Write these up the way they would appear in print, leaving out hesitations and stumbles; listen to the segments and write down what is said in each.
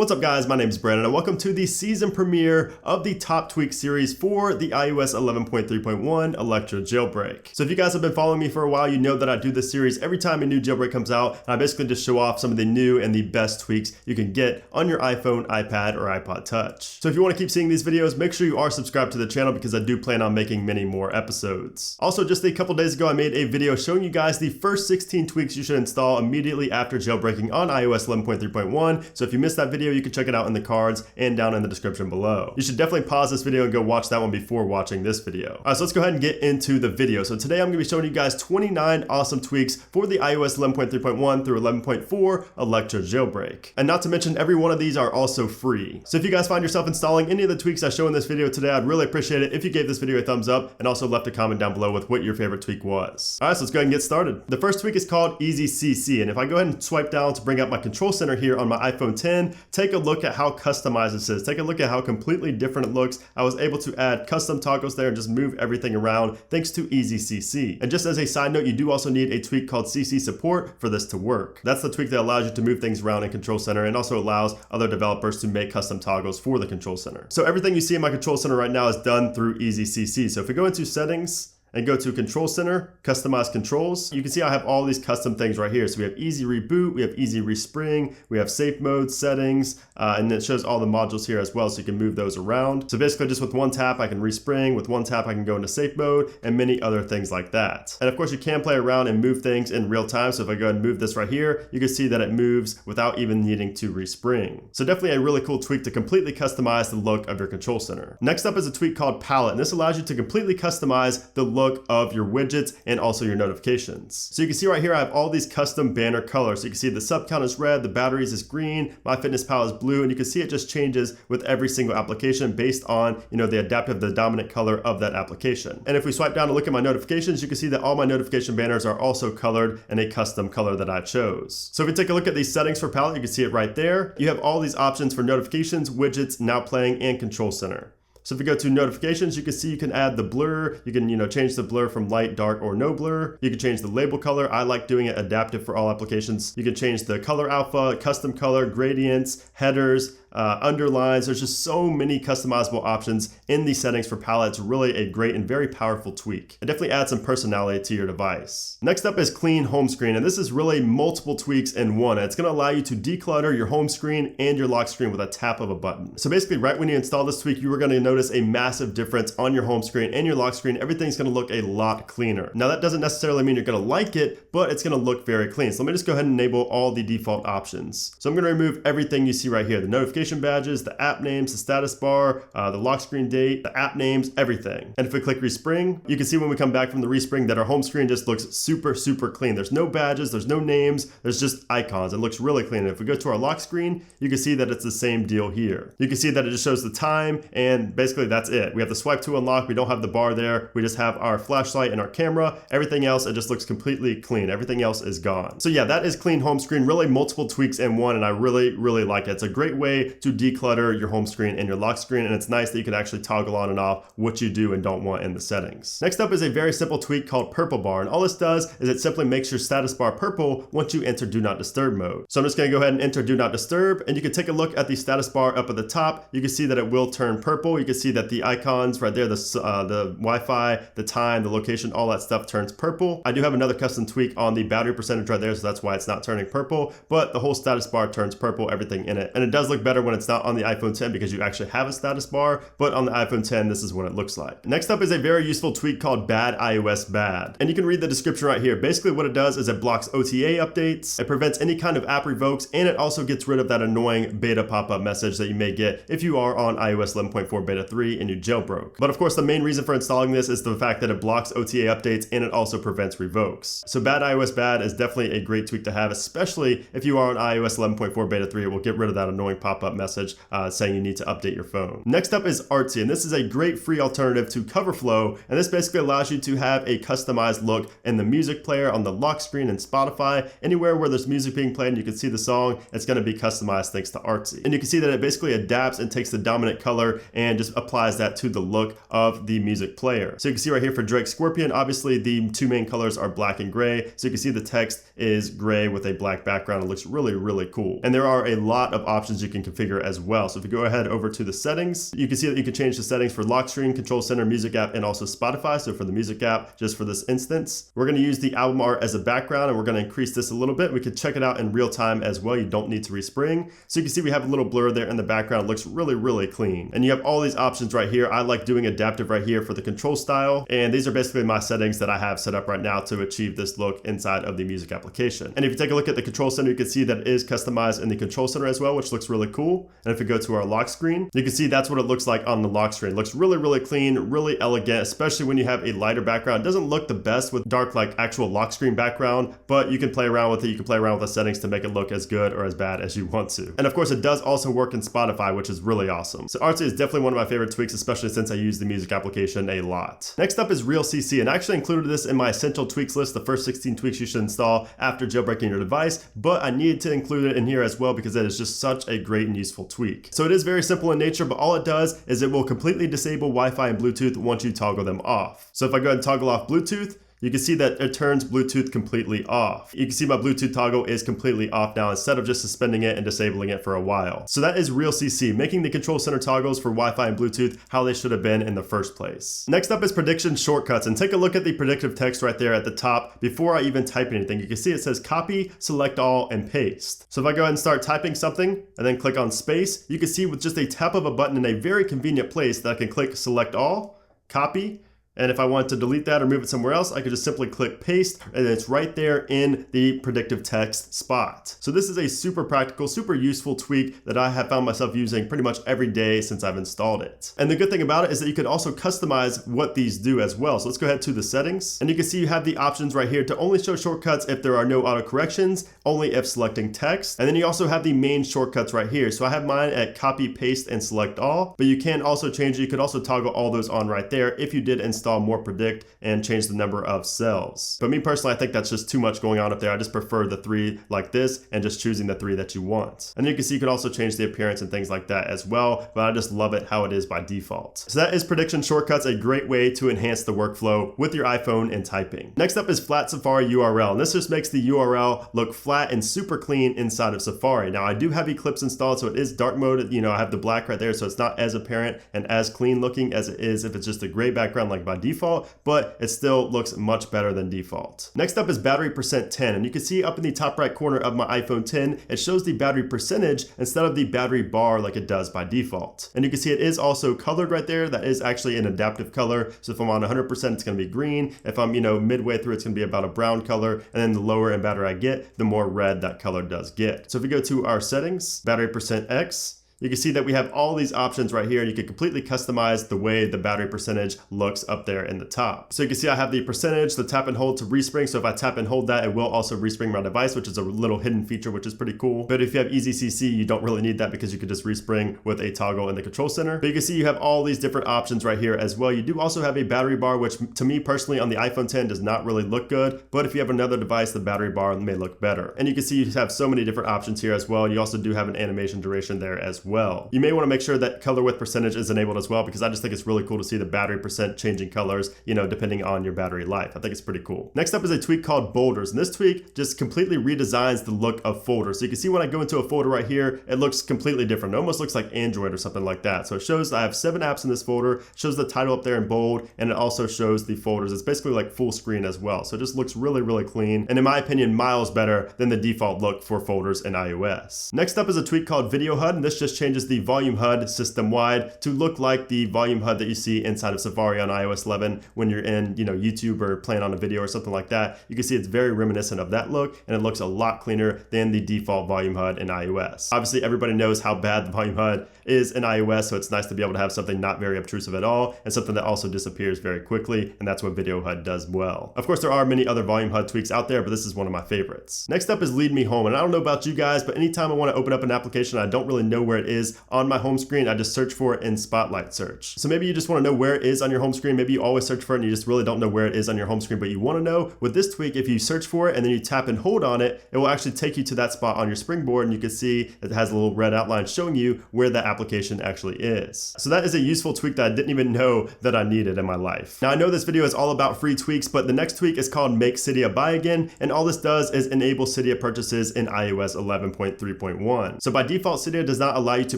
What's up guys, my name is Brandon and welcome to the season premiere of the Top Tweak series for the iOS 11.3.1 Electra jailbreak. So if you guys have been following me for a while, you know that I do this series every time a new jailbreak comes out, and I basically just show off some of the new and the best tweaks you can get on your iPhone, iPad, or iPod Touch. So if you want to keep seeing these videos, make sure you are subscribed to the channel because I do plan on making many more episodes. Also, just a couple days ago, I made a video showing you guys the first 16 tweaks you should install immediately after jailbreaking on iOS 11.3.1. So if you missed that video, you can check it out in the cards and down in the description below. You should definitely pause this video and go watch that one before watching this video. Alright, so let's go ahead and get into the video. So today I'm going to be showing you guys 29 awesome tweaks for the iOS 11.3.1 through 11.4 Electra jailbreak. And not to mention, every one of these are also free. So if you guys find yourself installing any of the tweaks I show in this video today, I'd really appreciate it if you gave this video a thumbs up and also left a comment down below with what your favorite tweak was. Alright, so let's go ahead and get started. The first tweak is called EzCC, and if I go ahead and swipe down to bring up my control center here on my iPhone 10, take a look at how customized this is. Take a look at how completely different it looks. I was able to add custom toggles there and just move everything around thanks to EzCC. And just as a side note, you do also need a tweak called CC support for this to work. That's the tweak that allows you to move things around in Control Center and also allows other developers to make custom toggles for the Control Center. So everything you see in my Control Center right now is done through EzCC. So if we go into Settings, and go to Control Center, Customize Controls. You can see I have all these custom things right here. So we have Easy Reboot, we have Easy Respring, we have Safe Mode, Settings, and it shows all the modules here as well, so you can move those around. So basically just with one tap, I can respring, with one tap, I can go into Safe Mode, and many other things like that. And of course, you can play around and move things in real time. So if I go ahead and move this right here, you can see that it moves without even needing to respring. So definitely a really cool tweak to completely customize the look of your Control Center. Next up is a tweak called Palette, and this allows you to completely customize the look of your widgets and also your notifications. So you can see right here I have all these custom banner colors. So you can see the sub count is red, the batteries is green, MyFitnessPal is blue, and you can see it just changes with every single application based on, the dominant color of that application. And if we swipe down and look at my notifications, you can see that all my notification banners are also colored in a custom color that I chose. So if we take a look at these settings for Palette, you can see it right there. You have all these options for notifications, widgets, now playing, and Control Center. So if we go to notifications, you can see you can add the blur. You can, change the blur from light, dark, or no blur. You can change the label color. I like doing it adaptive for all applications. You can change the color alpha, custom color, gradients, headers, underlines. There's just so many customizable options in these settings for Palette. It's really a great and very powerful tweak. It definitely adds some personality to your device. Next up is Clean Home Screen, and this is really multiple tweaks in one. It's going to allow you to declutter your home screen and your lock screen with a tap of a button. So basically, right when you install this tweak, you are going to notice a massive difference on your home screen and your lock screen. Everything's going to look a lot cleaner. Now that doesn't necessarily mean you're going to like it, but it's going to look very clean. So let me just go ahead and enable all the default options. So I'm going to remove everything you see right here: the notification badges, the app names, the status bar, the lock screen date, the app names, everything. And if we click respring, you can see when we come back from the respring that our home screen just looks super clean. There's no badges, there's no names, there's just icons. It looks really clean. And if we go to our lock screen, you can see that it's the same deal here. You can see that it just shows the time, and basically that's it. We have the swipe to unlock. We don't have the bar there. We just have our flashlight and our camera. Everything else, it just looks completely clean. Everything else is gone. So yeah, that is Clean Home Screen. Really multiple tweaks in one, and I really like it. It's a great way to declutter your home screen and your lock screen, and it's nice that you can actually toggle on and off what you do and don't want in the settings. Next up is a very simple tweak called PurpleBar, and all this does is it simply makes your status bar purple once you enter Do Not Disturb mode. So I'm just going to go ahead and enter Do Not Disturb, and you can take a look at the status bar up at the top. You can see that it will turn purple. You can see that the icons right there, the Wi-Fi, the time, the location, all that stuff turns purple. I do have another custom tweak on the battery percentage right there, so that's why it's not turning purple, but the whole status bar turns purple, everything in it. And it does look better when it's not on the iPhone 10 because you actually have a status bar, but on the iPhone 10, this is what it looks like. Next up is a very useful tweak called badiOSbad. And you can read the description right here. Basically what it does is it blocks OTA updates, it prevents any kind of app revokes, and it also gets rid of that annoying beta pop-up message that you may get if you are on iOS 11.4 beta 3 and you jailbroke. But of course, the main reason for installing this is the fact that it blocks OTA updates and it also prevents revokes. So badiOSbad is definitely a great tweak to have, especially if you are on iOS 11.4 beta 3. It will get rid of that annoying pop-up message saying you need to update your phone. Next up is Artsy, and this is a great free alternative to CoverFlow, and this basically allows you to have a customized look in the music player, on the lock screen, in Spotify, anywhere where there's music being played and you can see the song, it's going to be customized thanks to Artsy. And you can see that it basically adapts and takes the dominant color and just just applies that to the look of the music player. So you can see right here for Drake Scorpion, obviously the two main colors are black and gray. So you can see the text is gray with a black background. It looks really, really cool. And there are a lot of options you can configure as well. So if you go ahead over to the settings, you can see that you can change the settings for lock screen, control center, music app, and also Spotify. So for the music app, just for this instance, we're going to use the album art as a background, and we're going to increase this a little bit. We could check it out in real time as well. You don't need to respring. So you can see we have a little blur there in the background. It looks really, really clean. And you have all these options right here. I like doing adaptive right here for the control style. And these are basically my settings that I have set up right now to achieve this look inside of the music application. And if you take a look at the control center, you can see that it is customized in the control center as well, which looks really cool. And if we go to our lock screen, you can see that's what it looks like on the lock screen. It looks really, really clean, really elegant, especially when you have a lighter background. It doesn't look the best with dark, like actual lock screen background, but you can play around with it. You can play around with the settings to make it look as good or as bad as you want to. And of course, it does also work in Spotify, which is really awesome. So Artsy is definitely one of my favorite tweaks, especially since I use the music application a lot. Next up is RealCC, and I actually included this in my essential tweaks list, the first 16 tweaks you should install after jailbreaking your device, but I needed to include it in here as well because it is just such a great and useful tweak. So it is very simple in nature, but all it does is it will completely disable Wi-Fi and Bluetooth once you toggle them off. So if I go ahead and toggle off Bluetooth, you can see that it turns Bluetooth completely off. You can see my Bluetooth toggle is completely off now instead of just suspending it and disabling it for a while. So that is RealCC, making the control center toggles for Wi-Fi and Bluetooth how they should have been in the first place. Next up is PredictionShortcuts, and take a look at the predictive text right there at the top before I even type anything. You can see it says copy, select all, and paste. So if I go ahead and start typing something and then click on space, you can see with just a tap of a button in a very convenient place that I can click select all, copy, and if I want to delete that or move it somewhere else, I could just simply click paste, and it's right there in the predictive text spot. So this is a super practical, super useful tweak that I have found myself using pretty much every day since I've installed it. And the good thing about it is that you can also customize what these do as well. So let's go ahead to the settings, and you can see you have the options right here to only show shortcuts if there are no auto corrections, only if selecting text. And then you also have the main shortcuts right here. So I have mine at copy, paste, and select all, but you can also change it. You could also toggle all those on right there if you did install more predict and change the number of cells. But me personally, I think that's just too much going on up there. I just prefer the 3 like this and just choosing the 3 that you want. And you can see you can also change the appearance and things like that as well, but I just love it how it is by default. So that is PredictionShortcuts, a great way to enhance the workflow with your iPhone and typing. Next up is FlatSafariURL, and this just makes the URL look flat and super clean inside of Safari. Now I do have Eclipse installed, so it is dark mode. You know, I have the black right there, so it's not as apparent and as clean looking as it is if it's just a gray background like by default, but it still looks much better than default. Next up is battery percent 10, and you can see up in the top right corner of my iPhone 10, it shows the battery percentage instead of the battery bar like it does by default. And you can see it is also colored right there. That is actually an adaptive color. So if I'm on 100%, it's going to be green. If I'm, midway through, it's going to be about a brown color. And then the lower in battery I get, the more red that color does get. So if we go to our settings, battery percent X, you can see that we have all these options right here, and you can completely customize the way the battery percentage looks up there in the top. So you can see I have the percentage, the tap and hold to respring. So if I tap and hold that, it will also respring my device, which is a little hidden feature, which is pretty cool. But if you have EzCC, you don't really need that because you can just respring with a toggle in the control center. But you can see you have all these different options right here as well. You do also have a battery bar, which to me personally on the iPhone 10 does not really look good. But if you have another device, the battery bar may look better. And you can see you have so many different options here as well. You also do have an animation duration there as well. You may want to make sure that color width percentage is enabled as well, because I just think it's really cool to see the battery percent changing colors, depending on your battery life. I think it's pretty cool. Next up is a tweak called Boulders, and this tweak just completely redesigns the look of folders. So you can see when I go into a folder right here, it looks completely different. It almost looks like Android or something like that. So it shows I have 7 apps in this folder, it shows the title up there in bold, and it also shows the folders. It's basically like full screen as well. So it just looks really, really clean, and in my opinion, miles better than the default look for folders in iOS. Next up is a tweak called VideoHUD, and this just changes the volume HUD system-wide to look like the volume HUD that you see inside of Safari on iOS 11 when you're in, YouTube or playing on a video or something like that. You can see it's very reminiscent of that look, and it looks a lot cleaner than the default volume HUD in iOS. Obviously, everybody knows how bad the volume HUD is in iOS, so it's nice to be able to have something not very obtrusive at all, and something that also disappears very quickly, and that's what VideoHUD does well. Of course, there are many other volume HUD tweaks out there, but this is one of my favorites. Next up is LeadMeHome, and I don't know about you guys, but anytime I want to open up an application I don't really know where it is on my home screen. I just search for it in Spotlight search. So maybe you just want to know where it is on your home screen. Maybe you always search for it and you just really don't know where it is on your home screen, but you want to know. With this tweak, if you search for it and then you tap and hold on it, it will actually take you to that spot on your springboard, and you can see it has a little red outline showing you where that application actually is. So that is a useful tweak that I didn't even know that I needed in my life. Now I know this video is all about free tweaks, but the next tweak is called MakeCydiaBuyAgain, and all this does is enable Cydia purchases in iOS 11.3.1. So by default, Cydia does not allow you to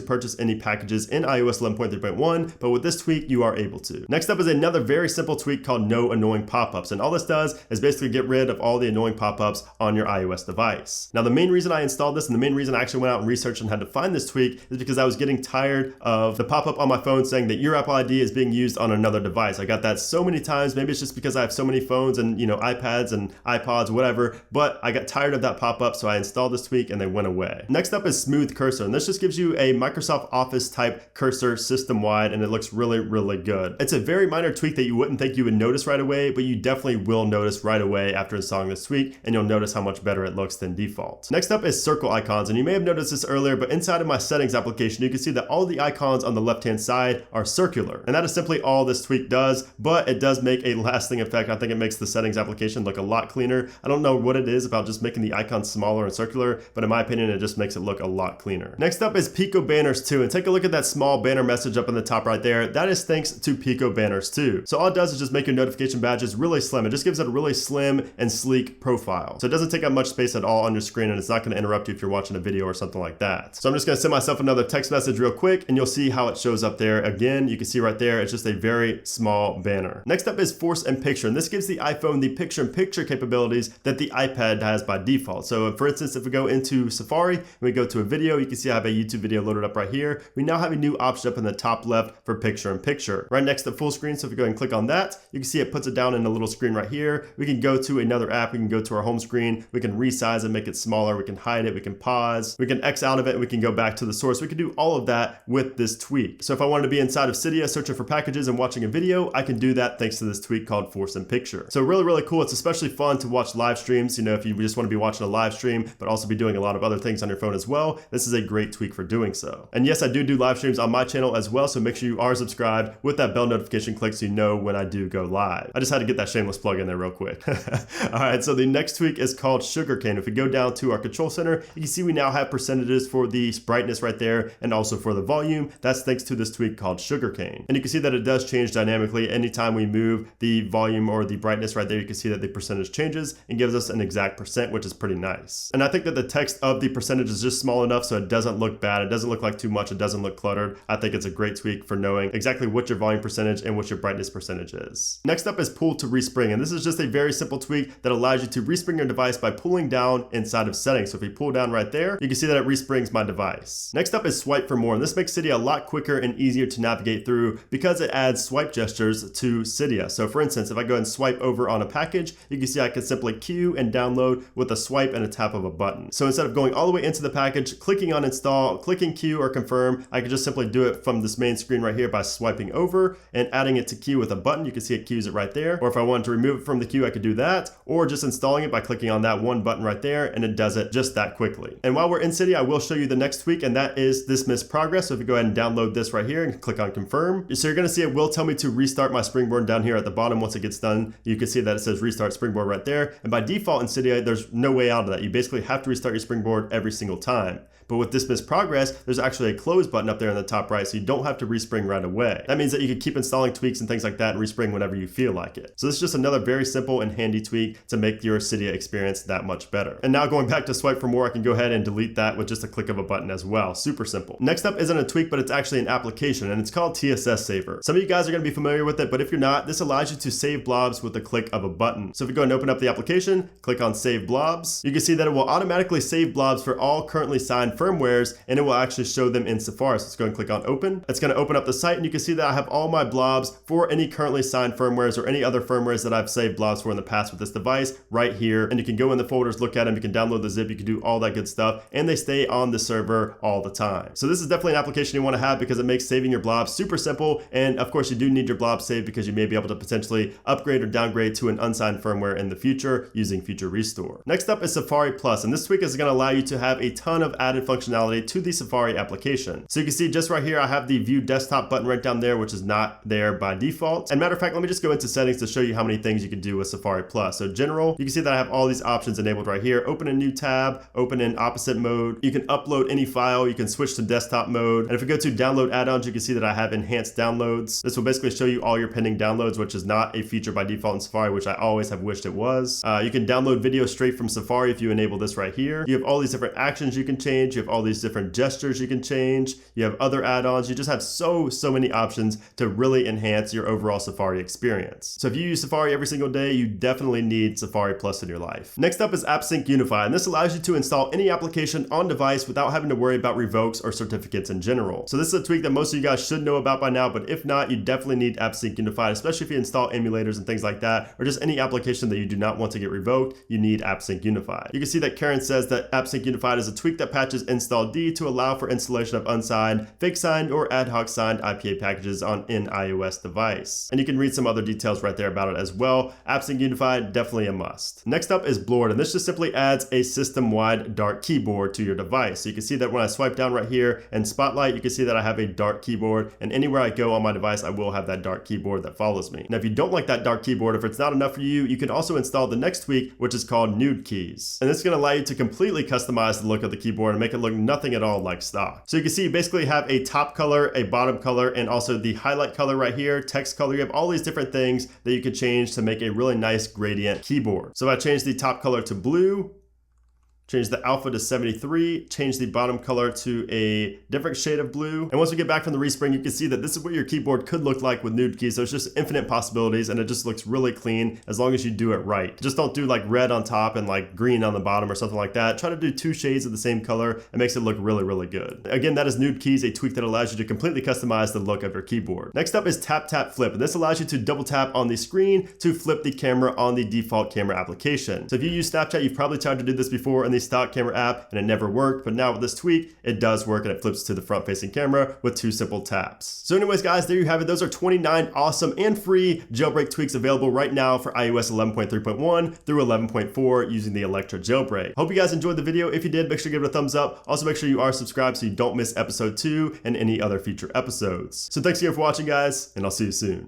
purchase any packages in iOS 11.3.1, but with this tweak, you are able to. Next up is another very simple tweak called No Annoying Popups, and all this does is basically get rid of all the annoying pop-ups on your iOS device. Now the main reason I installed this, and the main reason I actually went out and researched and had to find this tweak, is because I was getting tired of the pop-up on my phone saying that your Apple ID is being used on another device. I got that so many times. Maybe it's just because I have so many phones and iPads and iPods, whatever, but I got tired of that pop-up, so I installed this tweak and they went away. Next up is SmoothCursor, and this just gives you a Microsoft Office type cursor system-wide, and it looks really, really good. It's a very minor tweak that you wouldn't think you would notice right away, but you definitely will notice right away after installing this tweak, and you'll notice how much better it looks than default. Next up is circle icons, and you may have noticed this earlier, but inside of my settings application, you can see that all the icons on the left-hand side are circular, and that is simply all this tweak does, but it does make a lasting effect. I think it makes the settings application look a lot cleaner. I don't know what it is about just making the icons smaller and circular, but in my opinion, it just makes it look a lot cleaner. Next up is PicoBanners 2, and take a look at that small banner message up in the top right there. That is thanks to PicoBanners 2. So all it does is just make your notification badges really slim. It just gives it a really slim and sleek profile. So it doesn't take up much space at all on your screen, and it's not going to interrupt you if you're watching a video or something like that. So I'm just going to send myself another text message real quick, and you'll see how it shows up there. Again, you can see right there, it's just a very small banner. Next up is ForceInPicture, and this gives the iPhone the picture-in-picture capabilities that the iPad has by default. So for instance, if we go into Safari and we go to a video, you can see I have a YouTube video loaded up right here. We now have a new option up in the top left for picture-in-picture. Right next to full screen, so if we go and click on that, you can see it puts it down in a little screen right here. We can go to another app, we can go to our home screen, we can resize it, make it smaller, we can hide it, we can pause, we can X out of it, and we can go back to the source. We can do all of that with this tweak. So if I wanted to be inside of Cydia searching for packages and watching a video, I can do that thanks to this tweak called ForceInPicture. So really, really cool. It's especially fun to watch live streams. If you just want to be watching a live stream, but also be doing a lot of other things on your phone as well, this is a great tweak for doing so. And yes, I do live streams on my channel as well, so make sure you are subscribed with that bell notification click so you know when I do go live. I just had to get that shameless plug in there real quick. All right, so the next tweak is called Sugarcane. If we go down to our control center, you can see we now have percentages for the brightness right there and also for the volume. That's thanks to this tweak called Sugarcane. And you can see that it does change dynamically. Anytime we move the volume or the brightness right there, you can see that the percentage changes and gives us an exact percent, which is pretty nice. And I think that the text of the percentage is just small enough so it doesn't look bad. It doesn't look like too much. It doesn't look cluttered. I think it's a great tweak for knowing exactly what your volume percentage and what your brightness percentage is. Next up is PullToRespring, and this is just a very simple tweak that allows you to respring your device by pulling down inside of settings. So if we pull down right there, you can see that it resprings my device. Next up is Swipe for More, and this makes Cydia a lot quicker and easier to navigate through because it adds swipe gestures to Cydia. So for instance, if I go and swipe over on a package, you can see I can simply queue and download with a swipe and a tap of a button. So instead of going all the way into the package, clicking on install, clicking queue or confirm, I can just simply do it from this main screen right here by swiping over and adding it to queue with a button. You can see it queues it right there. Or if I wanted to remove it from the queue, I could do that, or just installing it by clicking on that one button right there, and it does it just that quickly. And while we're in Cydia, I will show you the next tweak, and that is DismissProgress. So if you go ahead and download this right here and click on confirm, so you're going to see it will tell me to restart my springboard down here at the bottom. Once it gets done, you can see that it says restart springboard right there. And by default in Cydia, there's no way out of that. You basically have to restart your springboard every single time. But with DismissProgress, there's actually a close button up there in the top right, so you don't have to respring right away. That means that you can keep installing tweaks and things like that and respring whenever you feel like it. So this is just another very simple and handy tweak to make your Cydia experience that much better. And now going back to Swipe for More, I can go ahead and delete that with just a click of a button as well. Super simple. Next up isn't a tweak, but it's actually an application, and it's called TSS Saver. Some of you guys are going to be familiar with it, but if you're not, this allows you to save blobs with the click of a button. So if you go and open up the application, click on Save Blobs, you can see that it will automatically save blobs for all currently signed firmwares, and it will actually show them in Safari. So let's go and click on open. It's going to open up the site, and you can see that I have all my blobs for any currently signed firmwares or any other firmwares that I've saved blobs for in the past with this device right here. And you can go in the folders, look at them, you can download the zip, you can do all that good stuff, and they stay on the server all the time. So this is definitely an application you want to have because it makes saving your blobs super simple. And of course, you do need your blobs saved because you may be able to potentially upgrade or downgrade to an unsigned firmware in the future using Future Restore. Next up is Safari Plus, and this tweak is going to allow you to have a ton of added added functionality to the Safari application. So you can see just right here, I have the View Desktop button right down there, which is not there by default. And matter of fact, let me just go into settings to show you how many things you can do with Safari Plus. So general, you can see that I have all these options enabled right here. Open a new tab, open in opposite mode. You can upload any file, you can switch to desktop mode. And if we go to download add-ons, you can see that I have enhanced downloads. This will basically show you all your pending downloads, which is not a feature by default in Safari, which I always have wished it was. You can download video straight from Safari if you enable this right here. You have all these different actions you can change. You have all these different gestures you can change. You have other add-ons. You just have so many options to really enhance your overall Safari experience. So if you use Safari every single day, you definitely need Safari Plus in your life. Next up is Appsync Unified, and this allows you to install any application on device without having to worry about revokes or certificates in general. So this is a tweak that most of you guys should know about by now, but if not, you definitely need Appsync Unified, especially if you install emulators and things like that, or just any application that you do not want to get revoked, you need Appsync Unified. You can see that Karen says that Appsync Unified is a tweak that patches install D to allow for installation of unsigned, fake signed, or ad hoc signed IPA packages on an iOS device. And you can read some other details right there about it as well. Appsync Unified, definitely a must. Next up is Bloard, and this just simply adds a system-wide dark keyboard to your device. So you can see that when I swipe down right here and Spotlight, you can see that I have a dark keyboard, and anywhere I go on my device, I will have that dark keyboard that follows me. Now, if you don't like that dark keyboard, if it's not enough for you, you can also install the next tweak, which is called NudeKeys. And this is going to allow you to completely customize the look of the keyboard and make it look nothing at all like stock. So you can see you basically have a top color, a bottom color, and also the highlight color right here, text color. You have all these different things that you can change to make a really nice gradient keyboard. So if I change the top color to blue, change the alpha to 73, change the bottom color to a different shade of blue. And once we get back from the respring, you can see that this is what your keyboard could look like with NudeKeys. So it's just infinite possibilities, and it just looks really clean as long as you do it right. Just don't do like red on top and like green on the bottom or something like that. Try to do 2 shades of the same color. It makes it look really good. Again, that is NudeKeys, a tweak that allows you to completely customize the look of your keyboard. Next up is TapTapFlip, and this allows you to double tap on the screen to flip the camera on the default camera application. So if you use Snapchat, you've probably tried to do this before in the stock camera app and it never worked, but now with this tweak, it does work and it flips to the front facing camera with 2 simple taps. So anyways, guys, there you have it. Those are 29 awesome and free jailbreak tweaks available right now for iOS 11.3.1 through 11.4 using the Electra jailbreak. Hope you guys enjoyed the video. If you did, make sure to give it a thumbs up. Also, make sure you are subscribed so you don't miss episode 2 and any other future episodes. So thanks again for watching, guys, and I'll see you soon.